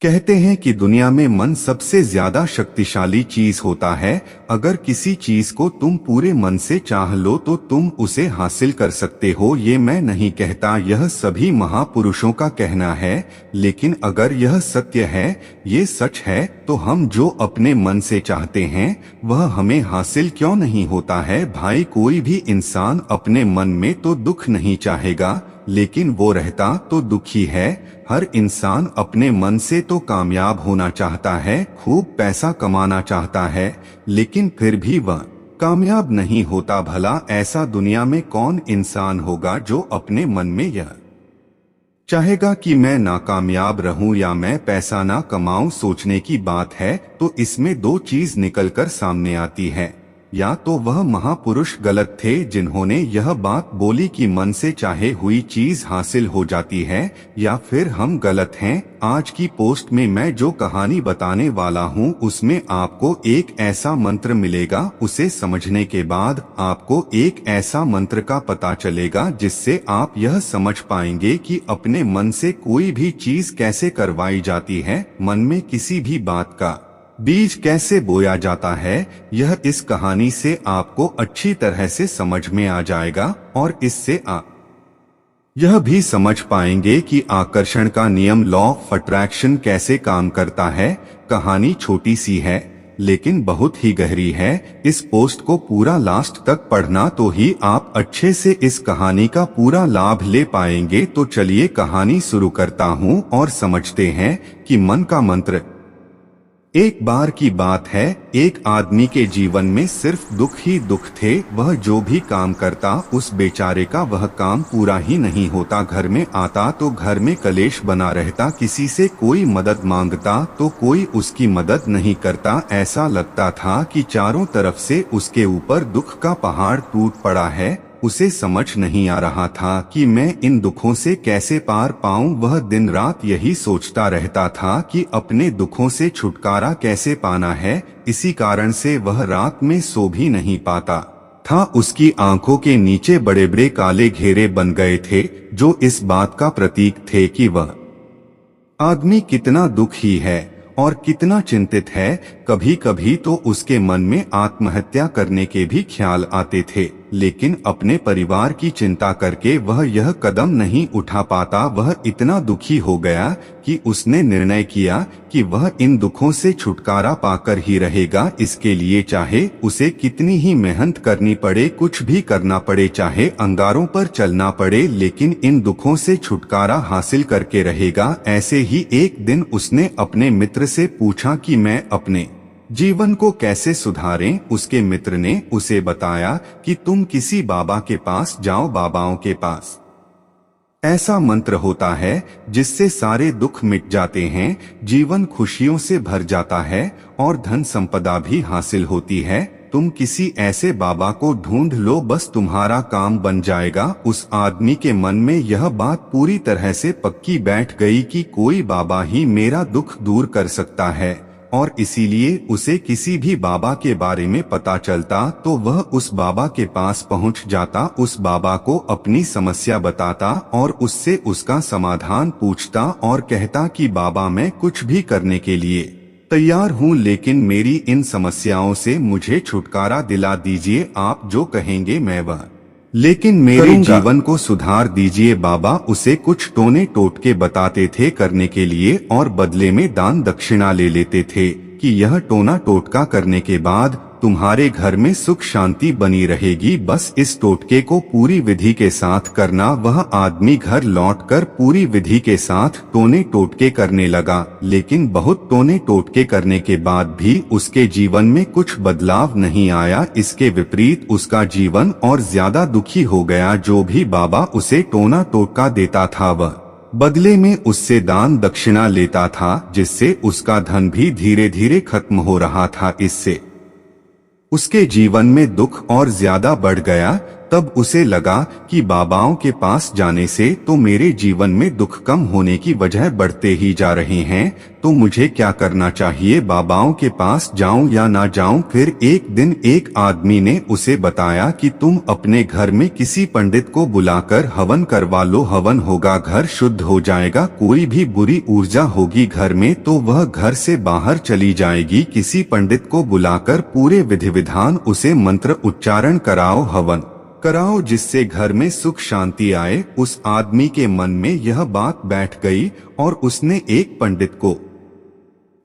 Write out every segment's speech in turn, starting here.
कहते हैं कि दुनिया में मन सबसे ज्यादा शक्तिशाली चीज होता है। अगर किसी चीज को तुम पूरे मन से चाह लो तो तुम उसे हासिल कर सकते हो। ये मैं नहीं कहता, यह सभी महापुरुषों का कहना है। लेकिन अगर यह सत्य है, ये सच है, तो हम जो अपने मन से चाहते हैं वह हमें हासिल क्यों नहीं होता है। भाई, कोई भी इंसान अपने मन में तो दुख नहीं चाहेगा, लेकिन वो रहता तो दुखी है। हर इंसान अपने मन से तो कामयाब होना चाहता है, खूब पैसा कमाना चाहता है, लेकिन फिर भी वह कामयाब नहीं होता। भला ऐसा दुनिया में कौन इंसान होगा जो अपने मन में यह चाहेगा कि मैं नाकामयाब रहूं या मैं पैसा ना कमाऊं। सोचने की बात है तो इसमें दो चीज निकलकर सामने आती है। या तो वह महापुरुष गलत थे जिन्होंने यह बात बोली कि मन से चाहे हुई चीज हासिल हो जाती है, या फिर हम गलत हैं। आज की पोस्ट में मैं जो कहानी बताने वाला हूं उसमें आपको एक ऐसा मंत्र मिलेगा। उसे समझने के बाद आपको एक ऐसा मंत्र का पता चलेगा जिससे आप यह समझ पाएंगे कि अपने मन से कोई भी चीज कैसे करवाई जाती है, मन में किसी भी बात का बीज कैसे बोया जाता है। यह इस कहानी से आपको अच्छी तरह से समझ में आ जाएगा और इससे आप यह भी समझ पाएंगे कि आकर्षण का नियम, लॉ ऑफ अट्रैक्शन, कैसे काम करता है। कहानी छोटी सी है लेकिन बहुत ही गहरी है। इस पोस्ट को पूरा लास्ट तक पढ़ना तो ही आप अच्छे से इस कहानी का पूरा लाभ ले पाएंगे। तो चलिए कहानी शुरू करता हूँ और समझते हैं कि मन का मंत्र। एक बार की बात है, एक आदमी के जीवन में सिर्फ दुख ही दुख थे। वह जो भी काम करता उस बेचारे का वह काम पूरा ही नहीं होता। घर में आता तो घर में कलेश बना रहता, किसी से कोई मदद मांगता तो कोई उसकी मदद नहीं करता। ऐसा लगता था कि चारों तरफ से उसके ऊपर दुख का पहाड़ टूट पड़ा है। उसे समझ नहीं आ रहा था कि मैं इन दुखों से कैसे पार पाऊं। वह दिन रात यही सोचता रहता था कि अपने दुखों से छुटकारा कैसे पाना है। इसी कारण से वह रात में सो भी नहीं पाता था। उसकी आंखों के नीचे बड़े बड़े काले घेरे बन गए थे, जो इस बात का प्रतीक थे कि वह आदमी कितना दुखी है और कितना चिंतित है। कभी कभी तो उसके मन में आत्महत्या करने के भी ख्याल आते थे, लेकिन अपने परिवार की चिंता करके वह यह कदम नहीं उठा पाता। वह इतना दुखी हो गया कि उसने निर्णय किया कि वह इन दुखों से छुटकारा पाकर ही रहेगा। इसके लिए चाहे उसे कितनी ही मेहनत करनी पड़े, कुछ भी करना पड़े, चाहे अंगारों पर चलना पड़े, लेकिन इन दुखों से छुटकारा हासिल करके रहेगा। ऐसे ही एक दिन उसने अपने मित्र से पूछा कि मैं अपने जीवन को कैसे सुधारें। उसके मित्र ने उसे बताया कि तुम किसी बाबा के पास जाओ। बाबाओं के पास ऐसा मंत्र होता है जिससे सारे दुख मिट जाते हैं, जीवन खुशियों से भर जाता है और धन संपदा भी हासिल होती है। तुम किसी ऐसे बाबा को ढूंढ लो, बस तुम्हारा काम बन जाएगा। उस आदमी के मन में यह बात पूरी तरह से पक्की बैठ गई कि कोई बाबा ही मेरा दुख दूर कर सकता है, और इसीलिए उसे किसी भी बाबा के बारे में पता चलता तो वह उस बाबा के पास पहुंच जाता, उस बाबा को अपनी समस्या बताता और उससे उसका समाधान पूछता और कहता कि बाबा, मैं कुछ भी करने के लिए तैयार हूं, लेकिन मेरी इन समस्याओं से मुझे छुटकारा दिला दीजिए। आप जो कहेंगे मैं वह लेकिन मेरे जीवन को सुधार दीजिए। बाबा उसे कुछ टोने टोटके बताते थे करने के लिए और बदले में दान दक्षिणा ले लेते थे कि यह टोना टोटका करने के बाद तुम्हारे घर में सुख शांति बनी रहेगी। बस इस टोटके को पूरी विधि के साथ करना। वह आदमी घर लौटकर पूरी विधि के साथ टोने टोटके करने लगा, लेकिन बहुत टोने टोटके करने के बाद भी उसके जीवन में कुछ बदलाव नहीं आया। इसके विपरीत उसका जीवन और ज्यादा दुखी हो गया। जो भी बाबा उसे टोना टोटका देता था वह बदले में उससे दान दक्षिणा लेता था, जिससे उसका धन भी धीरे धीरे खत्म हो रहा था। इससे उसके जीवन में दुख और ज्यादा बढ़ गया। तब उसे लगा कि बाबाओं के पास जाने से तो मेरे जीवन में दुख कम होने की वजह बढ़ते ही जा रहे हैं, तो मुझे क्या करना चाहिए, बाबाओं के पास जाऊं या ना जाऊं। फिर एक दिन एक आदमी ने उसे बताया कि तुम अपने घर में किसी पंडित को बुलाकर हवन करवा लो, हवन होगा, घर शुद्ध हो जाएगा, कोई भी बुरी ऊर्जा होगी घर में तो वह घर से बाहर चली जाएगी। किसी पंडित को बुलाकर पूरे विधि विधान उसे मंत्र उच्चारण कराओ, हवन कराओ, जिससे घर में सुख शांति आए। उस आदमी के मन में यह बात बैठ गई और उसने एक पंडित को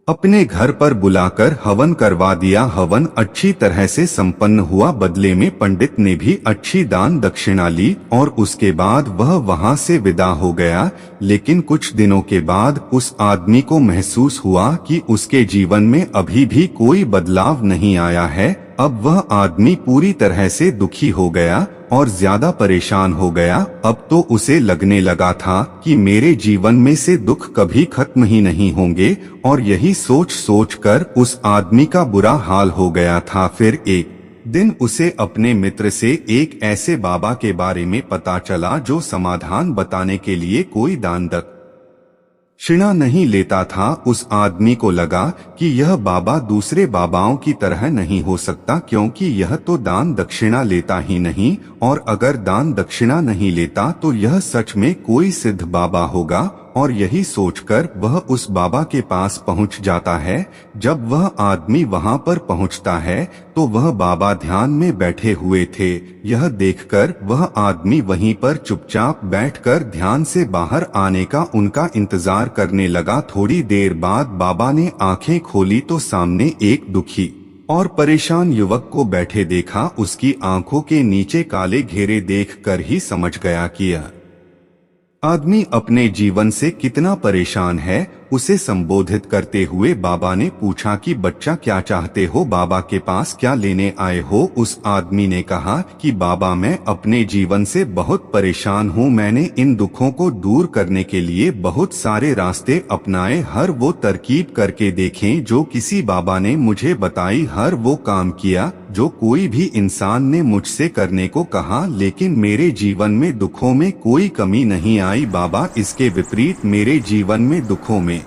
अपने घर पर बुलाकर हवन करवा दिया। हवन अच्छी तरह से संपन्न हुआ, बदले में पंडित ने भी अच्छी दान दक्षिणा ली और उसके बाद वह वहां से विदा हो गया। लेकिन कुछ दिनों के बाद उस आदमी को महसूस हुआ कि उसके जीवन में अभी भी कोई बदलाव नहीं आया है। अब वह आदमी पूरी तरह से दुखी हो गया और ज्यादा परेशान हो गया। अब तो उसे लगने लगा था कि मेरे जीवन में से दुख कभी खत्म ही नहीं होंगे, और यही सोच सोच कर उस आदमी का बुरा हाल हो गया था। फिर एक दिन उसे अपने मित्र से एक ऐसे बाबा के बारे में पता चला जो समाधान बताने के लिए कोई दान दक्षिणा नहीं लेता था। उस आदमी को लगा कि यह बाबा दूसरे बाबाओं की तरह नहीं हो सकता, क्योंकि यह तो दान दक्षिणा लेता ही नहीं, और अगर दान दक्षिणा नहीं लेता तो यह सच में कोई सिद्ध बाबा होगा। और यही सोचकर वह उस बाबा के पास पहुंच जाता है। जब वह आदमी वहां पर पहुंचता है तो वह बाबा ध्यान में बैठे हुए थे। यह देखकर वह आदमी वहीं पर चुपचाप बैठकर ध्यान से बाहर आने का उनका इंतजार करने लगा। थोड़ी देर बाद बाबा ने आंखें खोली तो सामने एक दुखी और परेशान युवक को बैठे देखा। उसकी आंखों के नीचे काले घेरे देखकर ही समझ गया कि यह आदमी अपने जीवन से कितना परेशान है। उसे संबोधित करते हुए बाबा ने पूछा कि बच्चा क्या चाहते हो, बाबा के पास क्या लेने आए हो। उस आदमी ने कहा कि बाबा मैं अपने जीवन से बहुत परेशान हूँ, मैंने इन दुखों को दूर करने के लिए बहुत सारे रास्ते अपनाए, हर वो तरकीब करके देखें जो किसी बाबा ने मुझे बताई, हर वो काम किया जो कोई भी इंसान ने मुझसे करने को कहा, लेकिन मेरे जीवन में दुखों में कोई कमी नहीं आई। बाबा इसके विपरीत मेरे जीवन में दुखों में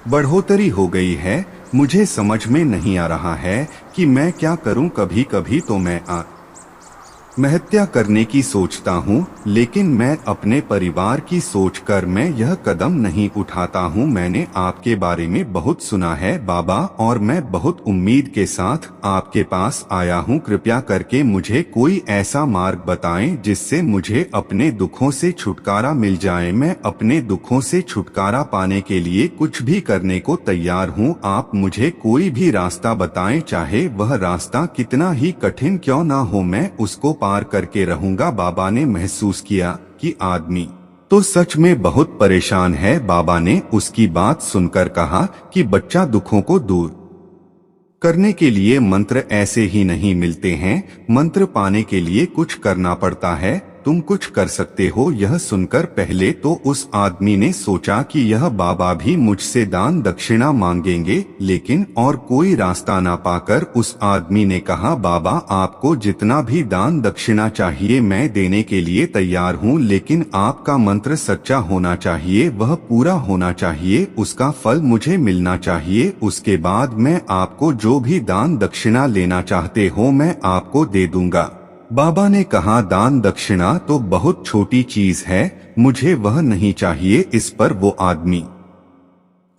बढ़ोतरी हो गई है। मुझे समझ में नहीं आ रहा है कि मैं क्या करूं। कभी कभी तो मैं आत्महत्या करने की सोचता हूँ, लेकिन मैं अपने परिवार की सोचकर मैं यह कदम नहीं उठाता हूँ। मैंने आपके बारे में बहुत सुना है बाबा, और मैं बहुत उम्मीद के साथ आपके पास आया हूँ। कृपया करके मुझे कोई ऐसा मार्ग बताएं जिससे मुझे अपने दुखों से छुटकारा मिल जाए। मैं अपने दुखों से छुटकारा पाने के लिए कुछ भी करने को तैयार हूँ। आप मुझे कोई भी रास्ता बताएं, चाहे वह रास्ता कितना ही कठिन क्यों ना हो, मैं उसको पार करके रहूंगा। बाबा ने महसूस किया कि आदमी तो सच में बहुत परेशान है। बाबा ने उसकी बात सुनकर कहा कि बच्चा, दुखों को दूर करने के लिए मंत्र ऐसे ही नहीं मिलते हैं, मंत्र पाने के लिए कुछ करना पड़ता है। तुम कुछ कर सकते हो। यह सुनकर पहले तो उस आदमी ने सोचा कि यह बाबा भी मुझसे दान दक्षिणा मांगेंगे, लेकिन और कोई रास्ता ना पाकर उस आदमी ने कहा, बाबा आपको जितना भी दान दक्षिणा चाहिए मैं देने के लिए तैयार हूँ, लेकिन आपका मंत्र सच्चा होना चाहिए, वह पूरा होना चाहिए, उसका फल मुझे मिलना चाहिए। उसके बाद मैं आपको जो भी दान दक्षिणा लेना चाहते हो मैं आपको दे दूंगा। बाबा ने कहा, दान दक्षिणा तो बहुत छोटी चीज है, मुझे वह नहीं चाहिए। इस पर वो आदमी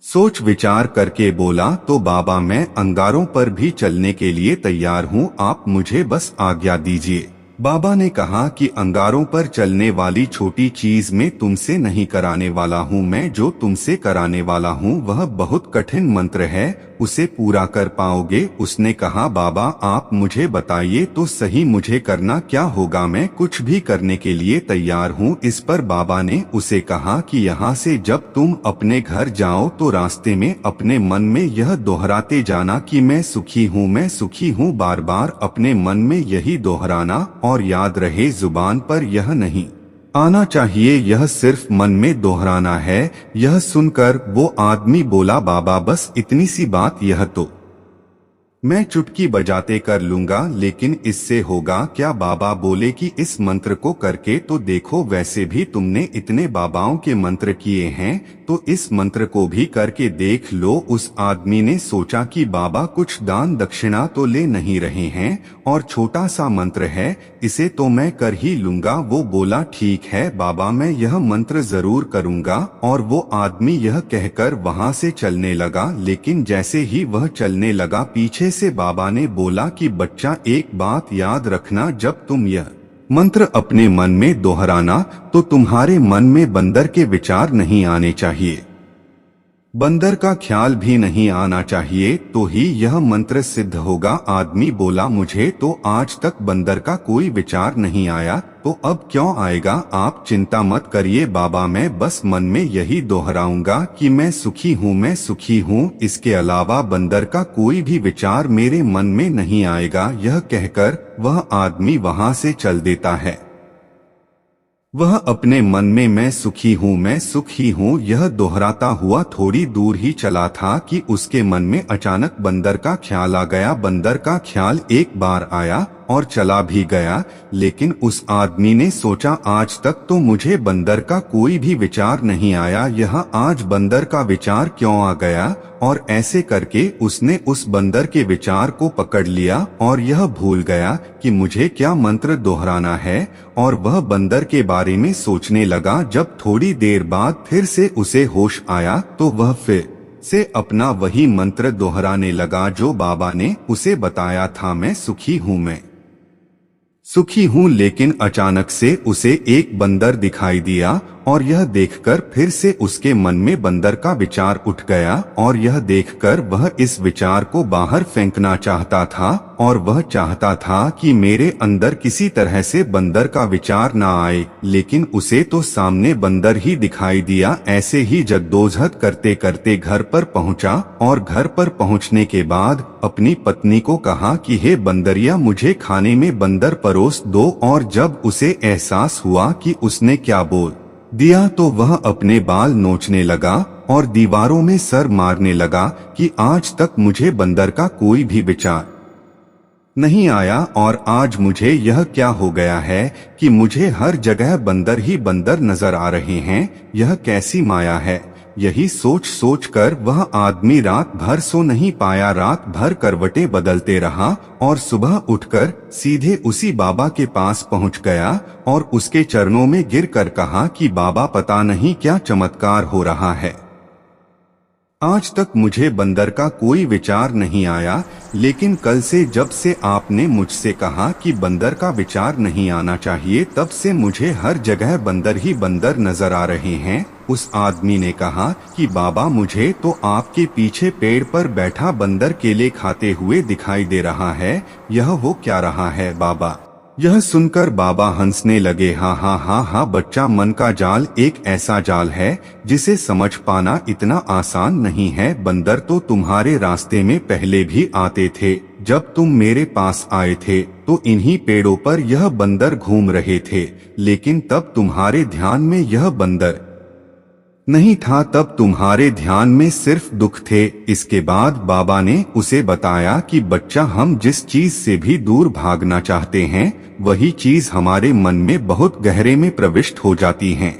सोच विचार करके बोला, तो बाबा मैं अंगारों पर भी चलने के लिए तैयार हूँ, आप मुझे बस आज्ञा दीजिए। बाबा ने कहा कि अंगारों पर चलने वाली छोटी चीज में तुमसे नहीं कराने वाला हूँ, मैं जो तुमसे कराने वाला हूँ वह बहुत कठिन मंत्र है, उसे पूरा कर पाओगे। उसने कहा, बाबा आप मुझे बताइए तो सही, मुझे करना क्या होगा, मैं कुछ भी करने के लिए तैयार हूँ। इस पर बाबा ने उसे कहा कि यहाँ से जब तुम अपने घर जाओ तो रास्ते में अपने मन में यह दोहराते जाना कि मैं सुखी हूँ, मैं सुखी हूँ, बार बार अपने मन में यही दोहराना, और याद रहे जुबान पर यह नहीं आना चाहिए, यह सिर्फ मन में दोहराना है। यह सुनकर वो आदमी बोला, बाबा बस इतनी सी बात, यह तो मैं चुटकी बजाते कर लूंगा, लेकिन इससे होगा क्या? बाबा बोले कि इस मंत्र को करके तो देखो, वैसे भी तुमने इतने बाबाओं के मंत्र किए हैं, तो इस मंत्र को भी करके देख लो। उस आदमी ने सोचा कि बाबा कुछ दान दक्षिणा तो ले नहीं रहे हैं, और छोटा सा मंत्र है, इसे तो मैं कर ही लूंगा। वो बोला ठीक है बाबा, मैं यह मंत्र जरूर करूंगा। और वो आदमी यह कहकर वहां से चलने लगा, लेकिन जैसे ही वह चलने लगा, पीछे से बाबा ने बोला कि बच्चा, एक बात याद रखना, जब तुम यह मंत्र अपने मन में दोहराना तो तुम्हारे मन में बंदर के विचार नहीं आने चाहिए, बंदर का ख्याल भी नहीं आना चाहिए, तो ही यह मंत्र सिद्ध होगा। आदमी बोला मुझे तो आज तक बंदर का कोई विचार नहीं आया, तो अब क्यों आएगा? आप चिंता मत करिए बाबा, मैं बस मन में यही दोहराऊंगा कि मैं सुखी हूँ, मैं सुखी हूँ, इसके अलावा बंदर का कोई भी विचार मेरे मन में नहीं आएगा। यह कहकर वह आदमी वहां से चल देता है। वह अपने मन में मैं सुखी हूँ, मैं सुखी हूँ यह दोहराता हुआ थोड़ी दूर ही चला था कि उसके मन में अचानक बंदर का ख्याल आ गया। बंदर का ख्याल एक बार आया और चला भी गया, लेकिन उस आदमी ने सोचा आज तक तो मुझे बंदर का कोई भी विचार नहीं आया, यह आज बंदर का विचार क्यों आ गया? और ऐसे करके उसने उस बंदर के विचार को पकड़ लिया और यह भूल गया कि मुझे क्या मंत्र दोहराना है, और वह बंदर के बारे में सोचने लगा। जब थोड़ी देर बाद फिर से उसे होश आया तो वह फिर से अपना वही मंत्र दोहराने लगा जो बाबा ने उसे बताया था, मैं सुखी हूँ, मैं सुखी हूँ। लेकिन अचानक से उसे एक बंदर दिखाई दिया और यह देखकर फिर से उसके मन में बंदर का विचार उठ गया, और यह देखकर वह इस विचार को बाहर फेंकना चाहता था, और वह चाहता था कि मेरे अंदर किसी तरह से बंदर का विचार ना आए, लेकिन उसे तो सामने बंदर ही दिखाई दिया। ऐसे ही जद्दोजहद करते करते घर पर पहुंचा, और घर पर पहुंचने के बाद अपनी पत्नी को कहा कि हे बंदरिया, मुझे खाने में बंदर परोस दो। और जब उसे एहसास हुआ कि उसने क्या बोल दिया तो वह अपने बाल नोचने लगा और दीवारों में सर मारने लगा कि आज तक मुझे बंदर का कोई भी विचार नहीं आया, और आज मुझे यह क्या हो गया है कि मुझे हर जगह बंदर ही बंदर नजर आ रहे हैं, यह कैसी माया है? यही सोच सोच कर वह आदमी रात भर सो नहीं पाया, रात भर करवटें बदलते रहा, और सुबह उठकर सीधे उसी बाबा के पास पहुंच गया और उसके चरणों में गिरकर कहा कि बाबा, पता नहीं क्या चमत्कार हो रहा है, आज तक मुझे बंदर का कोई विचार नहीं आया, लेकिन कल से जब से आपने मुझसे कहा कि बंदर का विचार नहीं आना चाहिए, तब से मुझे हर जगह बंदर ही बंदर नजर आ रहे हैं। उस आदमी ने कहा कि बाबा, मुझे तो आपके पीछे पेड़ पर बैठा बंदर केले खाते हुए दिखाई दे रहा है, यह वो क्या रहा है बाबा? यह सुनकर बाबा हंसने लगे। हाँ हाँ हाँ हाँ बच्चा, मन का जाल एक ऐसा जाल है जिसे समझ पाना इतना आसान नहीं है। बंदर तो तुम्हारे रास्ते में पहले भी आते थे, जब तुम मेरे पास आए थे तो इन्हीं पेड़ों पर यह बंदर घूम रहे थे, लेकिन तब तुम्हारे ध्यान में यह बंदर नहीं था, तब तुम्हारे ध्यान में सिर्फ दुख थे। इसके बाद बाबा ने उसे बताया कि बच्चा, हम जिस चीज से भी दूर भागना चाहते हैं, वही चीज हमारे मन में बहुत गहरे में प्रविष्ट हो जाती हैं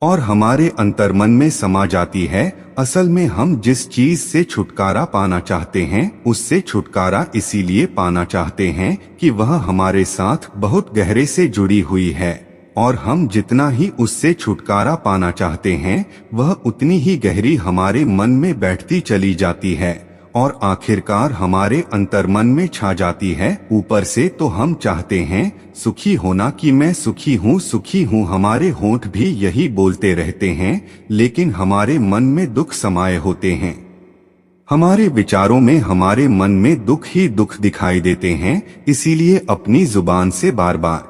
और हमारे अंतर्मन में समा जाती है। असल में हम जिस चीज से छुटकारा पाना चाहते हैं, उससे छुटकारा इसीलिए पाना चाहते हैं कि वह हमारे साथ बहुत गहरे से जुड़ी हुई है, और हम जितना ही उससे छुटकारा पाना चाहते हैं, वह उतनी ही गहरी हमारे मन में बैठती चली जाती है और आखिरकार हमारे अंतर्मन में छा जाती है। ऊपर से तो हम चाहते हैं सुखी होना कि मैं सुखी हूँ, सुखी हूँ, हमारे होंठ भी यही बोलते रहते हैं, लेकिन हमारे मन में दुख समाये होते हैं। हमारे विचारों में, हमारे मन में दुख ही दुख दिखाई देते हैं, इसीलिए अपनी जुबान से बार बार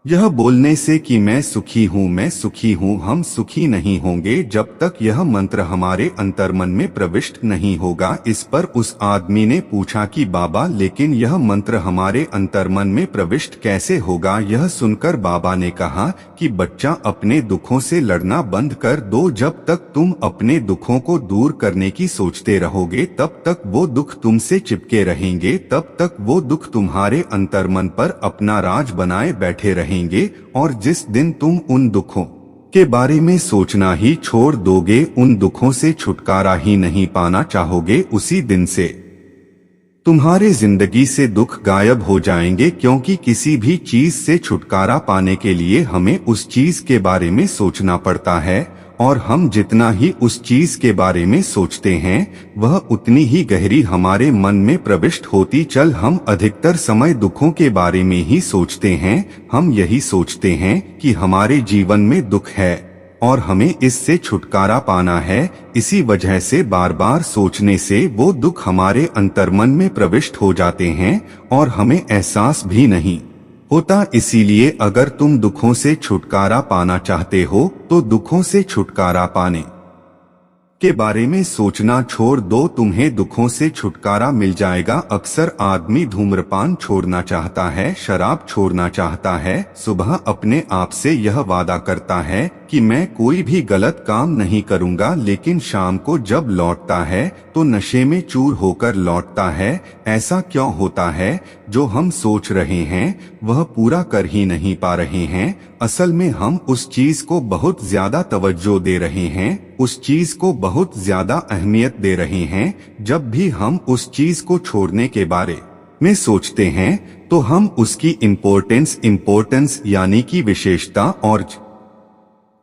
यह बोलने से कि मैं सुखी हूँ, हम सुखी नहीं होंगे जब तक यह मंत्र हमारे अंतर्मन में प्रविष्ट नहीं होगा। इस पर उस आदमी ने पूछा कि बाबा, लेकिन यह मंत्र हमारे अंतर्मन में प्रविष्ट कैसे होगा? यह सुनकर बाबा ने कहा कि बच्चा, अपने दुखों से लड़ना बंद कर दो। जब तक तुम अपने दुखों को दूर करने की सोचते रहोगे, तब तक वो दुख तुमसे चिपके रहेंगे, तब तक वो दुख तुम्हारे अंतर्मन पर अपना राज बनाए बैठे रहेंगे। और जिस दिन तुम उन दुखों के बारे में सोचना ही छोड़ दोगे, उन दुखों से छुटकारा ही नहीं पाना चाहोगे, उसी दिन से तुम्हारे जिंदगी से दुख गायब हो जाएंगे। क्योंकि किसी भी चीज से छुटकारा पाने के लिए हमें उस चीज के बारे में सोचना पड़ता है, और हम जितना ही उस चीज के बारे में सोचते हैं, वह उतनी ही गहरी हमारे मन में प्रविष्ट होती चल। हम अधिकतर समय दुखों के बारे में ही सोचते हैं। हम यही सोचते हैं कि हमारे जीवन में दुख है और हमें इससे छुटकारा पाना है। इसी वजह से बार बार सोचने से वो दुख हमारे अंतर्मन में प्रविष्ट हो जाते हैं और हमें एहसास भी नहीं होता। इसीलिए अगर तुम दुखों से छुटकारा पाना चाहते हो तो दुखों से छुटकारा पाने के बारे में सोचना छोड़ दो, तुम्हें दुखों से छुटकारा मिल जाएगा। अक्सर आदमी धूम्रपान छोड़ना चाहता है, शराब छोड़ना चाहता है, सुबह अपने आप से यह वादा करता है कि मैं कोई भी गलत काम नहीं करूंगा, लेकिन शाम को जब लौटता है तो नशे में चूर होकर लौटता है। ऐसा क्यों होता है? जो हम सोच रहे हैं वह पूरा कर ही नहीं पा रहे हैं। असल में हम उस चीज को बहुत ज्यादा तवज्जो दे रहे हैं, उस चीज को बहुत ज्यादा अहमियत दे रहे हैं। जब भी हम उस चीज को छोड़ने के बारे में सोचते हैं तो हम उसकी इम्पोर्टेंस यानी कि विशेषता और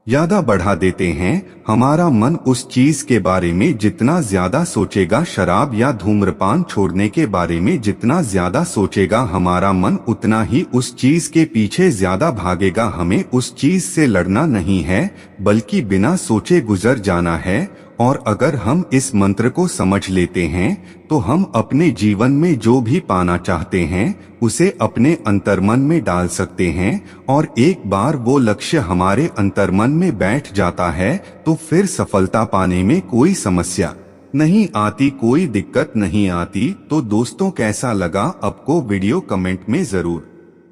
ज्यादा बढ़ा देते हैं। हमारा मन उस चीज के बारे में जितना ज्यादा सोचेगा, शराब या धूम्रपान छोड़ने के बारे में जितना ज्यादा सोचेगा, हमारा मन उतना ही उस चीज के पीछे ज्यादा भागेगा। हमें उस चीज से लड़ना नहीं है, बल्कि बिना सोचे गुजर जाना है। और अगर हम इस मंत्र को समझ लेते हैं तो हम अपने जीवन में जो भी पाना चाहते हैं उसे अपने अंतर्मन में डाल सकते हैं। और एक बार वो लक्ष्य हमारे अंतर्मन में बैठ जाता है तो फिर सफलता पाने में कोई समस्या नहीं आती, कोई दिक्कत नहीं आती। तो दोस्तों, कैसा लगा आपको वीडियो? कमेंट में जरूर